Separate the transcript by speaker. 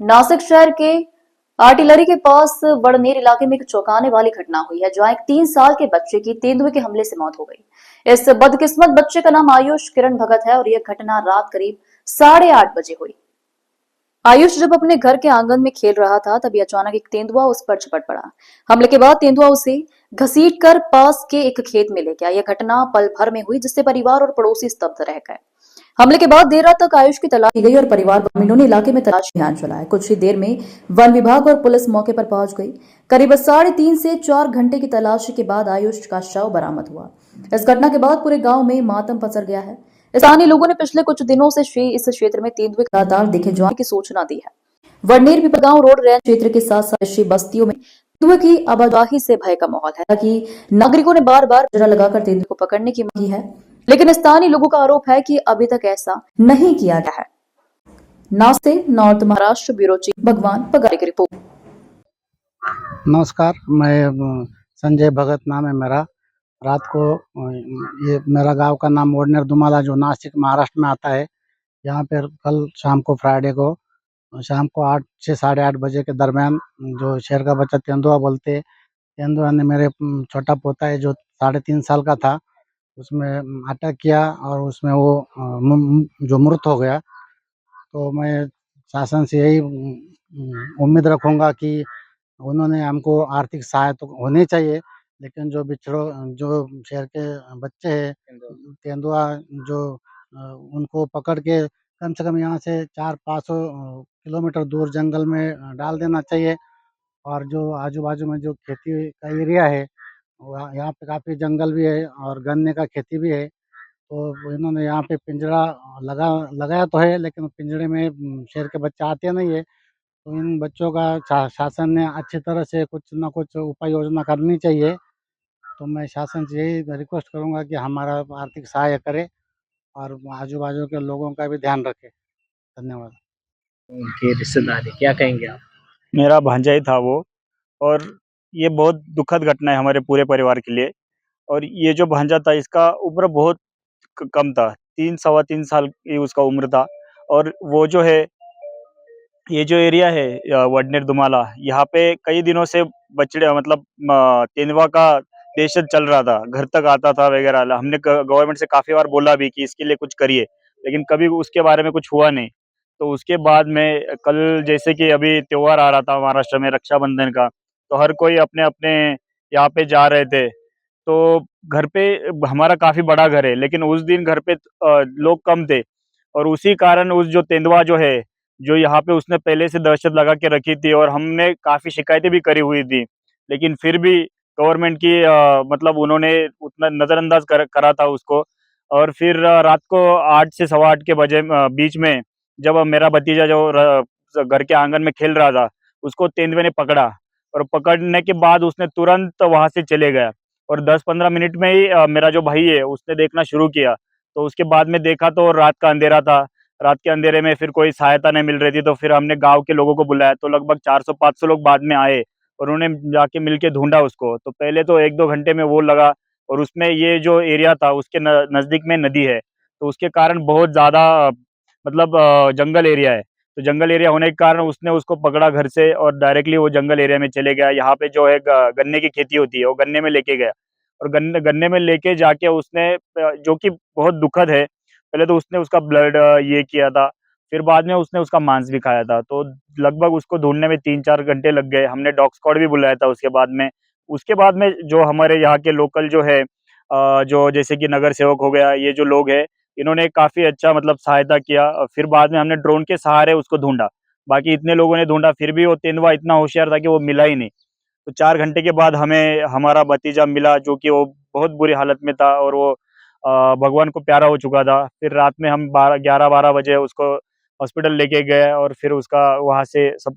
Speaker 1: नासिक शहर के आर्टिलरी के पास वड़नेर इलाके में एक चौंकाने वाली घटना हुई है, जहां एक 3 साल के बच्चे की तेंदुए के हमले से मौत हो गई। इस बदकिस्मत बच्चे का नाम आयुष किरण भगत है और यह घटना रात करीब 8:30 बजे हुई। आयुष जब अपने घर के आंगन में खेल रहा था, तभी अचानक एक तेंदुआ उस पर झपट पड़ा। हमले के बाद तेंदुआ उसे घसीट कर पास के एक खेत में ले गया। यह घटना पल भर में हुई, जिससे परिवार और पड़ोसी स्तब्ध रह गए। हमले के बाद देर रात तक आयुष की तलाश की गई और परिवार ग्रामीणों ने इलाके में तलाश अभियान चलाया। कुछ ही देर में वन विभाग और पुलिस मौके पर पहुंच गई। करीब 3.5 से 4 घंटे की तलाशी के बाद आयुष का शव बरामद हुआ। इस घटना के बाद पूरे गांव में मातम पसर गया है। स्थानीय लोगों ने पिछले कुछ दिनों से इस क्षेत्र में तेंदुए लगातार दिखे जाने की सूचना दी है। वडनेर पिपरगांव रोड रेंज क्षेत्र के साथ साथ बस्तियों में तेंदुए की आबादी से भय का माहौल है। हालांकि नागरिकों ने बार बार जरा लगाकर तेंदुए को पकड़ने की मांग की है, लेकिन स्थानीय लोगों का आरोप है कि अभी तक ऐसा नहीं किया गया है। नास्ते नॉर्थ महाराष्ट्र ब्यूरो चीफ भगवान पगारे की रिपोर्ट।
Speaker 2: नमस्कार, मैं संजय भगत नाम है मेरा। रात को ये मेरा गांव का नाम वडनेर दुमाला जो नासिक महाराष्ट्र में आता है। यहाँ पर कल शाम को फ्राइडे को शाम को 8 से 8:30 बजे के दरमियान जो शेर का बच्चा तेंदुआ बोलते, तेंदुआ ने मेरे छोटा पोता है जो 3.5 साल का था, उसमें अटैक किया और उसमें वो जो मृत हो गया। तो मैं शासन से यही उम्मीद रखूँगा कि उन्होंने हमको आर्थिक सहायता होनी चाहिए, लेकिन जो शेर के बच्चे हैं, तेंदुआ जो उनको पकड़ के कम से कम यहाँ से 400-500 किलोमीटर दूर जंगल में डाल देना चाहिए। और जो आजू-बाजू में जो खेती का एरिया है, वहाँ यहाँ पे काफ़ी जंगल भी है और गन्ने का खेती भी है। तो इन्होंने यहाँ पे पिंजरा लगाया तो है, लेकिन पिंजरे में शेर के बच्चे आते नहीं है। तो इन बच्चों का शासन ने अच्छी तरह से कुछ न कुछ उपाय योजना करनी चाहिए। तो मैं शासन से यही रिक्वेस्ट करूँगा कि हमारा आर्थिक सहायता करे और आजू-बाजू के लोगों का भी ध्यान रखे। धन्यवाद।
Speaker 3: उनके रिश्तेदार हैं, क्या कहेंगे आप?
Speaker 4: मेरा भांजा ही था वो। और ये बहुत दुखद घटना है हमारे पूरे परिवार के लिए। और ये जो भांजा था इसका उम्र बहुत कम था, 3 सवा 3 साल की उसका उम्र था। और वो जो है ये जो एरिया है वडनेर दुमाला, यहाँ पे कई दिनों से बछड़े मतलब तेंदुआ का दहशत चल रहा था, घर तक आता था वगैरह। हमने गवर्नमेंट से काफी बार बोला भी कि इसके लिए कुछ करिए, लेकिन कभी उसके बारे में कुछ हुआ नहीं। तो उसके बाद में कल जैसे कि अभी त्योहार आ रहा था महाराष्ट्र में रक्षाबंधन का, तो हर कोई अपने अपने यहाँ पे जा रहे थे। तो घर पे हमारा काफी बड़ा घर है, लेकिन उस दिन घर पे लोग कम थे। और उसी कारण उस जो तेंदुआ जो है, जो यहाँ पे उसने पहले से दहशत लगा के रखी थी और हमने काफ़ी शिकायतें भी करी हुई थी। लेकिन फिर भी गवर्नमेंट की मतलब उन्होंने उतना नज़रअंदाज करा था उसको। और फिर रात को 8 से सवा 8 के बजे बीच में जब मेरा भतीजा जो घर के आंगन में खेल रहा था, उसको तेंदुए ने पकड़ा। और पकड़ने के बाद उसने तुरंत वहाँ से चले गया। और 10-15 मिनट में ही मेरा जो भाई है उसने देखना शुरू किया। तो उसके बाद में देखा तो रात का अंधेरा था। रात के अंधेरे में फिर कोई सहायता नहीं मिल रही थी, तो फिर हमने गाँव के लोगों को बुलाया, तो लगभग 400-500 लोग बाद में आए और उन्होंने जाके मिलके ढूँढा उसको। तो पहले तो 1-2 घंटे में वो लगा, और उसमें ये जो एरिया था उसके नज़दीक में नदी है, तो उसके कारण बहुत ज़्यादा मतलब जंगल एरिया है। तो जंगल एरिया होने के कारण उसने उसको पकड़ा घर से और डायरेक्टली वो जंगल एरिया में चले गया। यहाँ पे जो है गन्ने की खेती होती है, वो गन्ने में लेके गया। और गन्ने में लेके जाके उसने जो कि बहुत दुखद है, पहले तो उसने उसका ब्लड ये किया था, फिर बाद में उसने उसका मांस भी खाया था। तो लगभग उसको ढूँढने में 3-4 घंटे लग गए। हमने डॉग स्क्वाड भी बुलाया था उसके बाद में। उसके बाद में जो हमारे यहाँ के लोकल जो है जो जैसे कि नगर सेवक हो गया, ये जो लोग हैं, इन्होंने काफ़ी अच्छा मतलब सहायता किया। और फिर बाद में हमने ड्रोन के सहारे उसको ढूँढा। बाकी इतने लोगों ने ढूँढा, फिर भी वो तेंदुआ इतना होशियार था कि वो मिला ही नहीं। तो 4 घंटे के बाद हमें हमारा भतीजा मिला, जो कि वो बहुत बुरी हालत में था और वो भगवान को प्यारा हो चुका था। फिर रात में हम 11-12 बजे उसको हॉस्पिटल लेके गए और फिर उसका वहाँ से सब